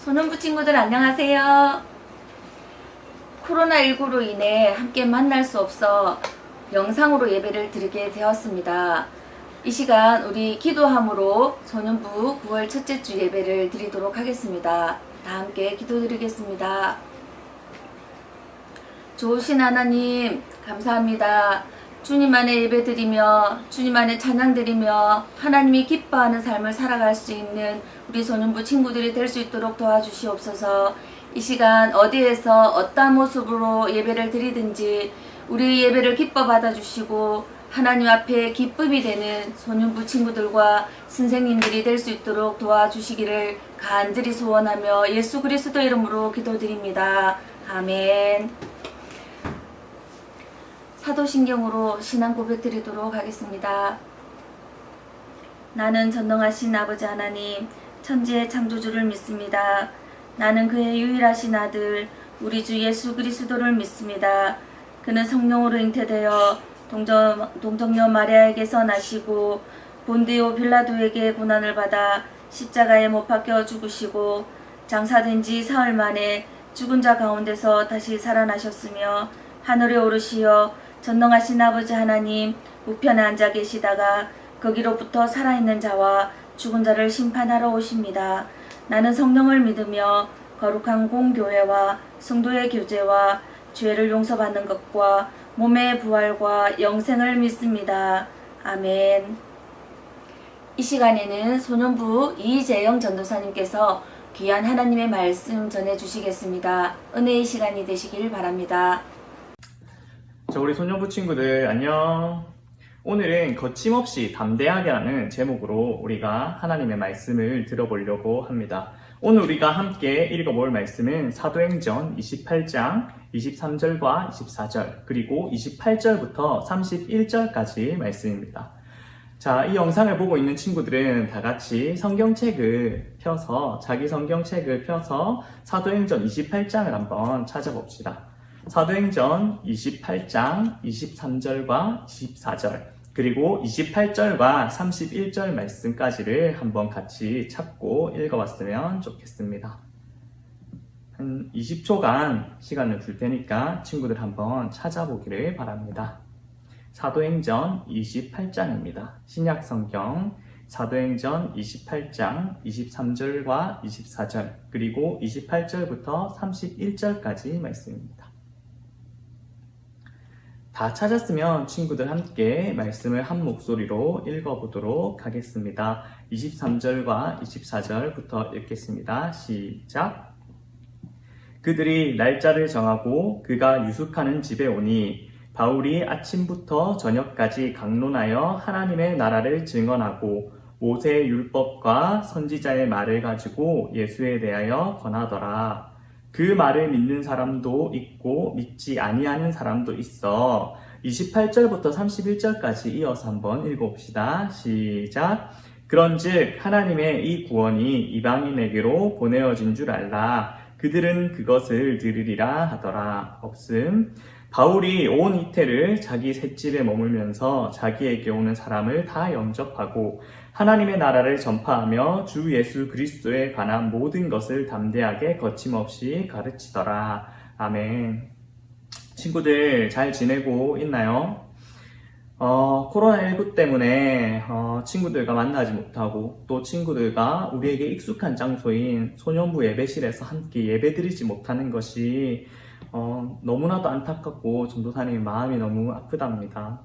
소년부 친구들 안녕하세요. 코로나19로 인해 함께 만날 수 없어 영상으로 예배를 드리게 되었습니다. 이 시간 우리 기도함으로 소년부 9월 첫째 주 예배를 드리도록 하겠습니다. 다 함께 기도드리겠습니다. 좋으신 하나님 감사합니다. 주님 안에 예배드리며 주님 안에 찬양드리며 하나님이 기뻐하는 삶을 살아갈 수 있는 우리 소년부 친구들이 될 수 있도록 도와주시옵소서. 이 시간 어디에서 어떠한 모습으로 예배를 드리든지 우리 예배를 기뻐 받아주시고 하나님 앞에 기쁨이 되는 소년부 친구들과 선생님들이 될 수 있도록 도와주시기를 간절히 소원하며 예수 그리스도 이름으로 기도드립니다. 아멘. 사도신경으로 신앙 고백 드리도록 하겠습니다. 나는 전능하신 아버지 하나님, 천지의 창조주를 믿습니다. 나는 그의 유일하신 아들, 우리 주 예수 그리스도를 믿습니다. 그는 성령으로 잉태되어 동정녀 마리아에게서 나시고 본디오 빌라도에게 고난을 받아 십자가에 못 박혀 죽으시고 장사된 지 사흘 만에 죽은 자 가운데서 다시 살아나셨으며 하늘에 오르시어 전능하신 아버지 하나님 우편에 앉아 계시다가 거기로부터 살아있는 자와 죽은 자를 심판하러 오십니다. 나는 성령을 믿으며 거룩한 공교회와 성도의 교제와 죄를 용서받는 것과 몸의 부활과 영생을 믿습니다. 아멘. 이 시간에는 소년부 이재영 전도사님께서 귀한 하나님의 말씀 전해주시겠습니다. 은혜의 시간이 되시길 바랍니다. 자, 우리 소년부 친구들 안녕. 오늘은 거침없이 담대하게라는 제목으로 우리가 하나님의 말씀을 들어보려고 합니다. 오늘 우리가 함께 읽어볼 말씀은 사도행전 28장 23절과 24절 그리고 28절부터 31절까지 말씀입니다. 자, 이 영상을 보고 있는 친구들은 다 같이 성경책을 펴서 자기 성경책을 펴서 사도행전 28장을 한번 찾아봅시다. 사도행전 28장 23절과 24절 그리고 28절과 31절 말씀까지를 한번 같이 찾고 읽어봤으면 좋겠습니다. 한 20초간 시간을 줄 테니까 친구들 한번 찾아보기를 바랍니다. 사도행전 28장입니다. 신약성경 사도행전 28장 23절과 24절 그리고 28절부터 31절까지 말씀입니다. 다 찾았으면 친구들 함께 말씀을 한 목소리로 읽어보도록 하겠습니다. 23절과 24절부터 읽겠습니다. 시작! 그들이 날짜를 정하고 그가 유숙하는 집에 오니 바울이 아침부터 저녁까지 강론하여 하나님의 나라를 증언하고 모세의 율법과 선지자의 말을 가지고 예수에 대하여 권하더라. 그 말을 믿는 사람도 있고 믿지 아니하는 사람도 있어. 28절부터 31절까지 이어서 한번 읽어봅시다. 시작! 그런즉 하나님의 이 구원이 이방인에게로 보내어진 줄 알라. 그들은 그것을 들으리라 하더라. 없음. 바울이 온 이태를 자기 셋집에 머물면서 자기에게 오는 사람을 다 영접하고 하나님의 나라를 전파하며 주 예수 그리스도에 관한 모든 것을 담대하게 거침없이 가르치더라. 아멘. 친구들 잘 지내고 있나요? 코로나19 때문에 친구들과 만나지 못하고 또 친구들과 우리에게 익숙한 장소인 소년부 예배실에서 함께 예배드리지 못하는 것이 너무나도 안타깝고 전도사님 마음이 너무 아프답니다.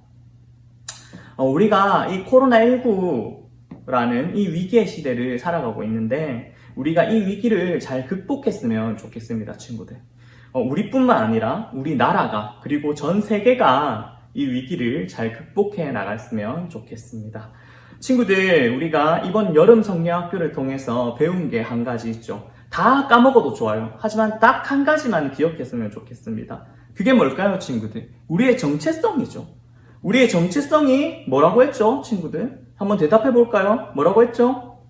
우리가 이 코로나19라는 이 위기의 시대를 살아가고 있는데 우리가 이 위기를 잘 극복했으면 좋겠습니다, 친구들. 우리뿐만 아니라 우리 나라가 그리고 전 세계가 이 위기를 잘 극복해 나갔으면 좋겠습니다. 친구들, 우리가 이번 여름 성경학교를 통해서 배운 게 한 가지 있죠. 다 까먹어도 좋아요. 하지만 딱 한 가지만 기억했으면 좋겠습니다. 그게 뭘까요, 친구들? 우리의 정체성이죠. 우리의 정체성이 뭐라고 했죠, 친구들? 한번 대답해 볼까요? 뭐라고 했죠?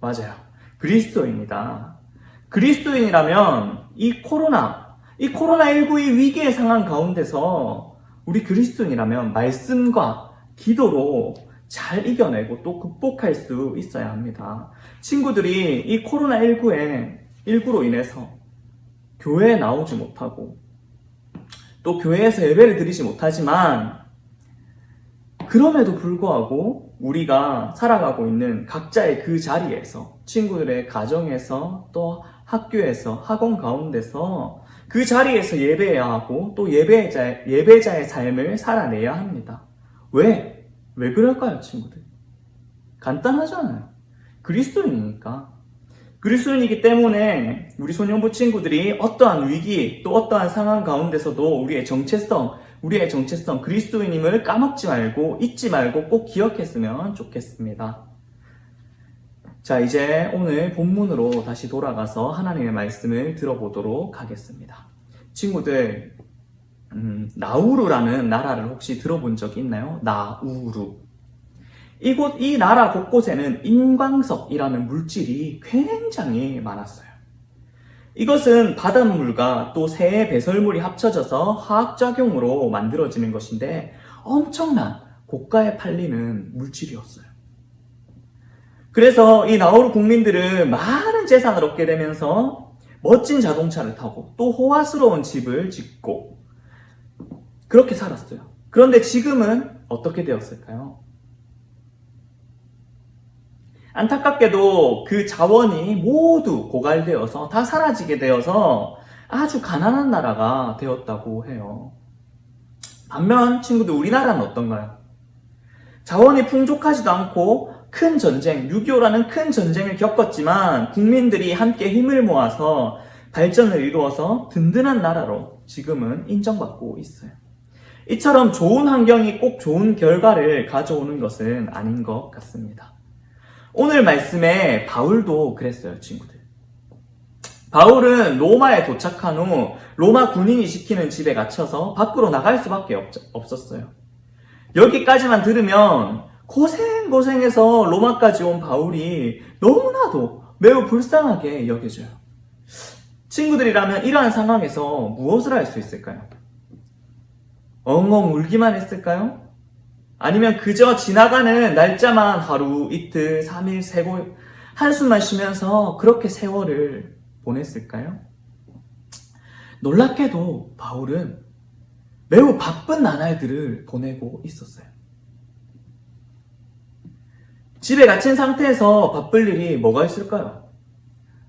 맞아요. 그리스도입니다. 그리스도인이라면 이 코로나19의 위기의 상황 가운데서 우리 그리스도인이라면 말씀과 기도로 잘 이겨내고 또 극복할 수 있어야 합니다. 친구들이 이 코로나19에 일구로 인해서 교회에 나오지 못하고 또 교회에서 예배를 드리지 못하지만 그럼에도 불구하고 우리가 살아가고 있는 각자의 그 자리에서 친구들의 가정에서 또 학교에서 학원 가운데서 그 자리에서 예배해야 하고 또 예배자의 삶을 살아내야 합니다. 왜? 왜 그럴까요, 친구들? 간단하잖아요. 그리스도인이니까. 그리스도인이기 때문에 우리 소년부 친구들이 어떠한 위기 또 어떠한 상황 가운데서도 우리의 정체성 그리스도인임을 까먹지 말고 잊지 말고 꼭 기억했으면 좋겠습니다. 자, 이제 오늘 본문으로 다시 돌아가서 하나님의 말씀을 들어보도록 하겠습니다. 친구들, 나우루라는 나라를 혹시 들어본 적이 있나요? 나우루. 이 나라 곳곳에는 인광석이라는 물질이 굉장히 많았어요. 이것은 바닷물과 또 새의 배설물이 합쳐져서 화학작용으로 만들어지는 것인데 엄청난 고가에 팔리는 물질이었어요. 그래서 이 나우루 국민들은 많은 재산을 얻게 되면서 멋진 자동차를 타고 또 호화스러운 집을 짓고 그렇게 살았어요. 그런데 지금은 어떻게 되었을까요? 안타깝게도 그 자원이 모두 고갈되어서 다 사라지게 되어서 아주 가난한 나라가 되었다고 해요. 반면 친구들, 우리나라는 어떤가요? 자원이 풍족하지도 않고 큰 전쟁, 6.25라는 큰 전쟁을 겪었지만 국민들이 함께 힘을 모아서 발전을 이루어서 든든한 나라로 지금은 인정받고 있어요. 이처럼 좋은 환경이 꼭 좋은 결과를 가져오는 것은 아닌 것 같습니다. 오늘 말씀에 바울도 그랬어요, 친구들. 바울은 로마에 도착한 후 로마 군인이 지키는 집에 갇혀서 밖으로 나갈 수밖에 없었어요. 여기까지만 들으면 고생해서 로마까지 온 바울이 너무나도 매우 불쌍하게 여겨져요. 친구들이라면 이러한 상황에서 무엇을 할 수 있을까요? 엉엉 울기만 했을까요? 아니면 그저 지나가는 날짜만 하루, 이틀, 3일, 세고 한숨만 쉬면서 그렇게 세월을 보냈을까요? 놀랍게도 바울은 매우 바쁜 나날들을 보내고 있었어요. 집에 갇힌 상태에서 바쁠 일이 뭐가 있을까요?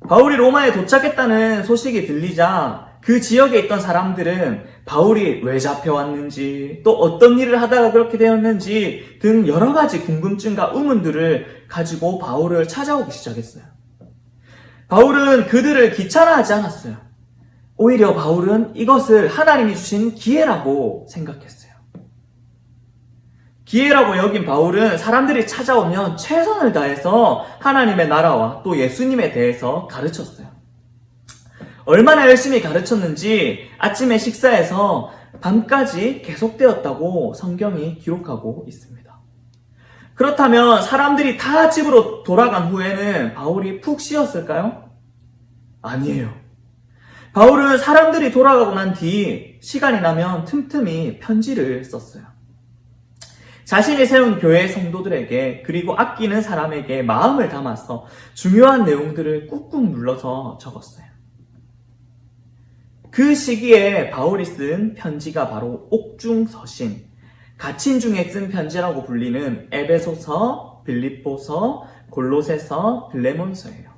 바울이 로마에 도착했다는 소식이 들리자 그 지역에 있던 사람들은 바울이 왜 잡혀왔는지 또 어떤 일을 하다가 그렇게 되었는지 등 여러 가지 궁금증과 의문들을 가지고 바울을 찾아오기 시작했어요. 바울은 그들을 귀찮아하지 않았어요. 오히려 바울은 이것을 하나님이 주신 기회라고 생각했어요. 기회라고 여긴 바울은 사람들이 찾아오면 최선을 다해서 하나님의 나라와 또 예수님에 대해서 가르쳤어요. 얼마나 열심히 가르쳤는지 아침에 식사에서 밤까지 계속되었다고 성경이 기록하고 있습니다. 그렇다면 사람들이 다 집으로 돌아간 후에는 바울이 푹 쉬었을까요? 아니에요. 바울은 사람들이 돌아가고 난 뒤 시간이 나면 틈틈이 편지를 썼어요. 자신이 세운 교회 성도들에게 그리고 아끼는 사람에게 마음을 담아서 중요한 내용들을 꾹꾹 눌러서 적었어요. 그 시기에 바울이 쓴 편지가 바로 옥중서신, 갇힌 중에 쓴 편지라고 불리는 에베소서, 빌립보서, 골로새서, 빌레몬서예요.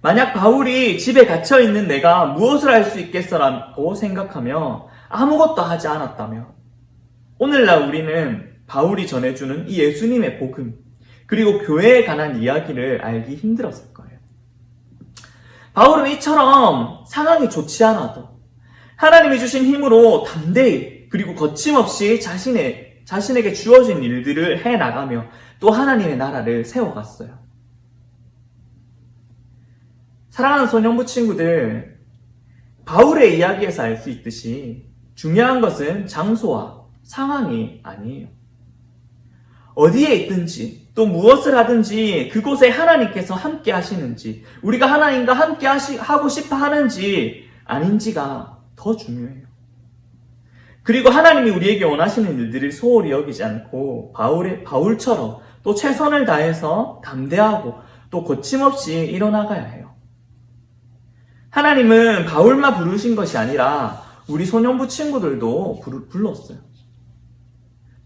만약 바울이 집에 갇혀있는 내가 무엇을 할 수 있겠어라고 생각하며 아무것도 하지 않았다면 오늘날 우리는 바울이 전해주는 이 예수님의 복음 그리고 교회에 관한 이야기를 알기 힘들었을 거예요. 바울은 이처럼 상황이 좋지 않아도 하나님이 주신 힘으로 담대히 그리고 거침없이 자신에게 주어진 일들을 해나가며 또 하나님의 나라를 세워갔어요. 사랑하는 소년부 친구들, 바울의 이야기에서 알 수 있듯이 중요한 것은 장소와 상황이 아니에요. 어디에 있든지 또 무엇을 하든지 그곳에 하나님께서 함께 하시는지 우리가 하나님과 함께 하고 싶어 하는지 아닌지가 더 중요해요. 그리고 하나님이 우리에게 원하시는 일들을 소홀히 여기지 않고 바울처럼 또 최선을 다해서 담대하고 또 거침없이 일어나가야 해요. 하나님은 바울만 부르신 것이 아니라 우리 소년부 친구들도 불렀어요.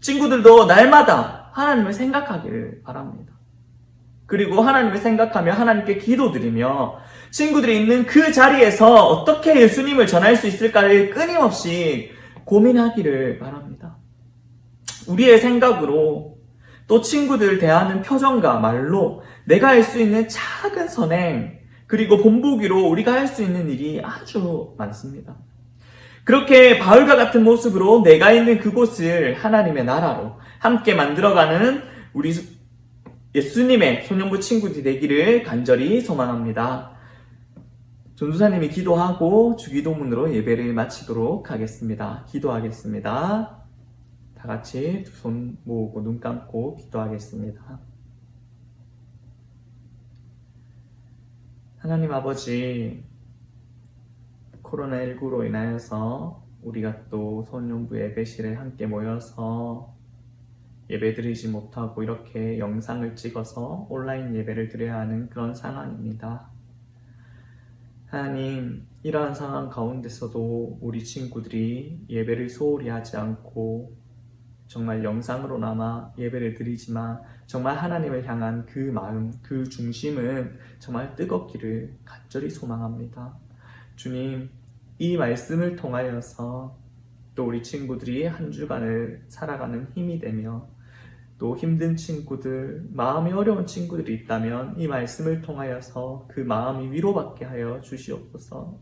친구들도 날마다 하나님을 생각하기를 바랍니다. 그리고 하나님을 생각하며 하나님께 기도드리며 친구들이 있는 그 자리에서 어떻게 예수님을 전할 수 있을까를 끊임없이 고민하기를 바랍니다. 우리의 생각으로 또 친구들 대하는 표정과 말로 내가 할 수 있는 작은 선행 그리고 본보기로 우리가 할 수 있는 일이 아주 많습니다. 그렇게 바울과 같은 모습으로 내가 있는 그곳을 하나님의 나라로 함께 만들어가는 우리 예수님의 소년부 친구들이 되기를 간절히 소망합니다. 전도사님이 기도하고 주기도문으로 예배를 마치도록 하겠습니다. 기도하겠습니다. 다 같이 두 손 모으고 눈 감고 기도하겠습니다. 하나님 아버지, 코로나19로 인하여서 우리가 또 소년부 예배실에 함께 모여서 예배 드리지 못하고 이렇게 영상을 찍어서 온라인 예배를 드려야 하는 그런 상황입니다. 하나님, 이러한 상황 가운데서도 우리 친구들이 예배를 소홀히 하지 않고 정말 영상으로나마 예배를 드리지만 정말 하나님을 향한 그 마음, 그 중심은 정말 뜨겁기를 간절히 소망합니다. 주님, 이 말씀을 통하여서 또 우리 친구들이 한 주간을 살아가는 힘이 되며 또 힘든 친구들, 마음이 어려운 친구들이 있다면 이 말씀을 통하여서 그 마음이 위로받게 하여 주시옵소서.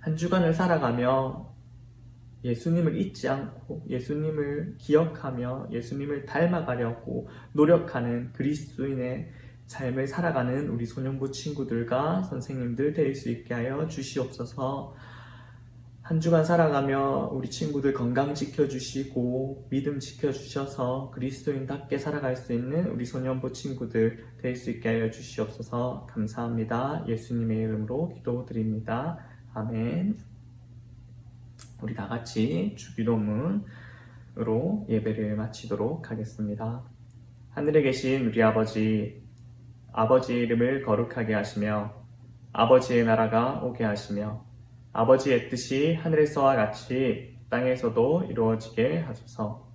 한 주간을 살아가며 예수님을 잊지 않고 예수님을 기억하며 예수님을 닮아가려고 노력하는 그리스도인의 삶을 살아가는 우리 소년부 친구들과 선생님들 될 수 있게 하여 주시옵소서. 한 주간 살아가며 우리 친구들 건강 지켜주시고 믿음 지켜주셔서 그리스도인답게 살아갈 수 있는 우리 소년부 친구들 될 수 있게 하여 주시옵소서. 감사합니다. 예수님의 이름으로 기도드립니다. 아멘. 우리 다 같이 주기도문으로 예배를 마치도록 하겠습니다. 하늘에 계신 우리 아버지, 아버지의 이름을 거룩하게 하시며 아버지의 나라가 오게 하시며 아버지의 뜻이 하늘에서와 같이 땅에서도 이루어지게 하소서.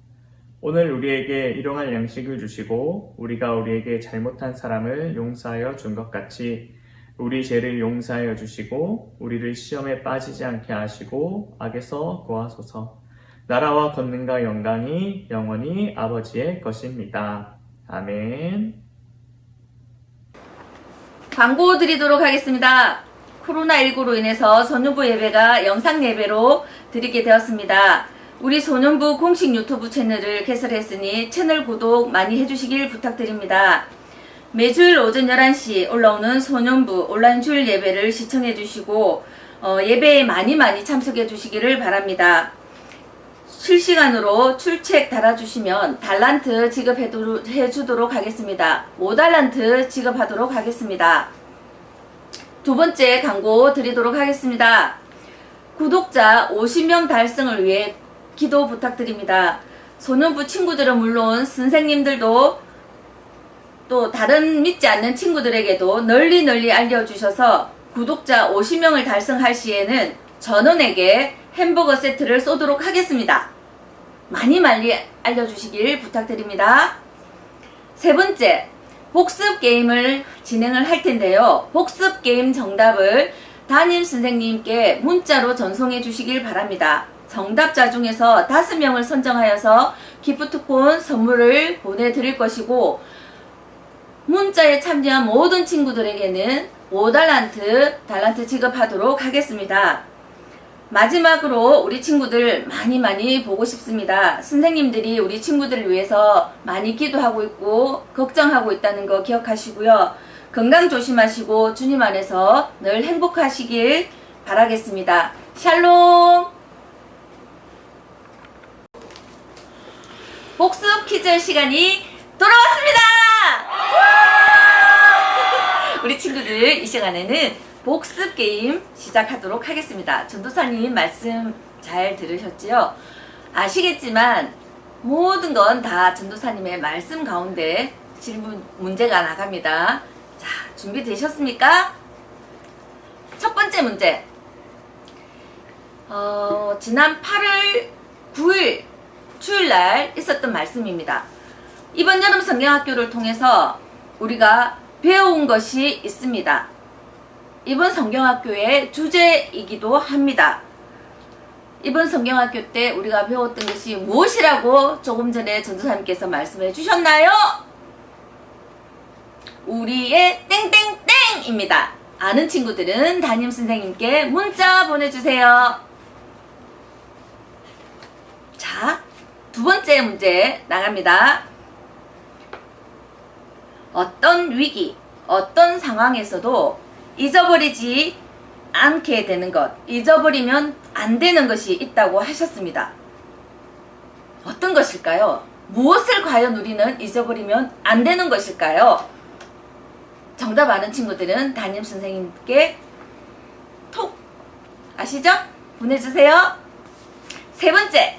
오늘 우리에게 일용할 양식을 주시고 우리가 우리에게 잘못한 사람을 용서하여 준 것 같이 우리 죄를 용서하여 주시고 우리를 시험에 빠지지 않게 하시고 악에서 구하소서. 나라와 권능과 영광이 영원히 아버지의 것입니다. 아멘. 광고 드리도록 하겠습니다. 코로나19로 인해서 소년부 예배가 영상 예배로 드리게 되었습니다. 우리 소년부 공식 유튜브 채널을 개설했으니 채널 구독 많이 해주시길 부탁드립니다. 매주일 오전 11시 올라오는 소년부 온라인 주일 예배를 시청해 주시고 예배에 많이 참석해 주시기를 바랍니다. 실시간으로 출첵 달아주시면 달란트 지급해 주도록 하겠습니다. 5달란트 지급하도록 하겠습니다. 두 번째 광고 드리도록 하겠습니다. 구독자 50명 달성을 위해 기도 부탁드립니다. 소년부 친구들은 물론 선생님들도 또 다른 믿지 않는 친구들에게도 널리 알려주셔서 구독자 50명을 달성할 시에는 전원에게 햄버거 세트를 쏘도록 하겠습니다. 많이 알려주시길 부탁드립니다. 세 번째, 복습 게임을 진행을 할 텐데요. 복습 게임 정답을 담임 선생님께 문자로 전송해 주시길 바랍니다. 정답자 중에서 5명을 선정하여서 기프트콘 선물을 보내드릴 것이고 문자에 참여한 모든 친구들에게는 5달란트 지급하도록 하겠습니다. 마지막으로 우리 친구들 많이 보고 싶습니다. 선생님들이 우리 친구들을 위해서 많이 기도하고 있고 걱정하고 있다는 거 기억하시고요. 건강 조심하시고 주님 안에서 늘 행복하시길 바라겠습니다. 샬롬! 복습 퀴즈 시간이 돌아왔습니다! 우리 친구들 이 시간에는 복습 게임 시작하도록 하겠습니다. 전도사님 말씀 잘 들으셨지요? 아시겠지만 모든 건 다 전도사님의 말씀 가운데 질문 문제가 나갑니다. 자, 준비되셨습니까? 첫 번째 문제. 지난 8월 9일 주일날 있었던 말씀입니다. 이번 여름 성경학교를 통해서 우리가 배운 것이 있습니다. 이번 성경학교의 주제이기도 합니다. 이번 성경학교 때 우리가 배웠던 것이 무엇이라고 조금 전에 전도사님께서 말씀해 주셨나요? 우리의 땡땡땡입니다. 아는 친구들은 담임선생님께 문자 보내주세요. 자, 두 번째 문제 나갑니다. 어떤 위기, 어떤 상황에서도 잊어버리지 않게 되는 것, 잊어버리면 안 되는 것이 있다고 하셨습니다. 어떤 것일까요? 무엇을 과연 우리는 잊어버리면 안 되는 것일까요? 정답 아는 친구들은 담임선생님께 톡 아시죠? 보내주세요. 세 번째,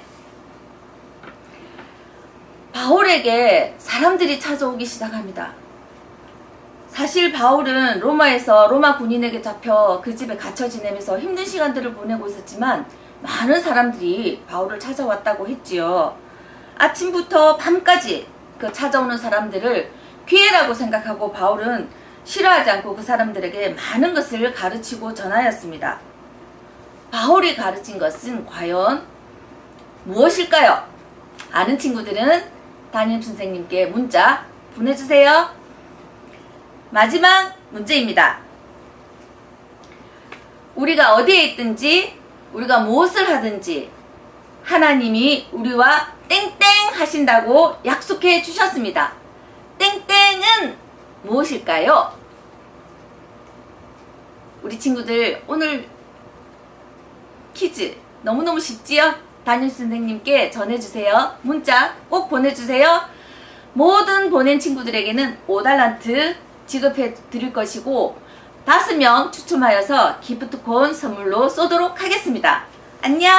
바울에게 사람들이 찾아오기 시작합니다. 사실 바울은 로마에서 로마 군인에게 잡혀 그 집에 갇혀 지내면서 힘든 시간들을 보내고 있었지만 많은 사람들이 바울을 찾아왔다고 했지요. 아침부터 밤까지 그 찾아오는 사람들을 기회라고 생각하고 바울은 싫어하지 않고 그 사람들에게 많은 것을 가르치고 전하였습니다. 바울이 가르친 것은 과연 무엇일까요? 아는 친구들은 담임선생님께 문자 보내주세요. 마지막 문제입니다. 우리가 어디에 있든지 우리가 무엇을 하든지 하나님이 우리와 땡땡 하신다고 약속해 주셨습니다. 땡땡은 무엇일까요? 우리 친구들 오늘 퀴즈 너무너무 쉽지요? 담임선생님께 전해주세요. 문자 꼭 보내주세요. 모든 보낸 친구들에게는 5달란트 지급해 드릴 것이고 5명 추첨하여서 기프트콘 선물로 쏘도록 하겠습니다. 안녕!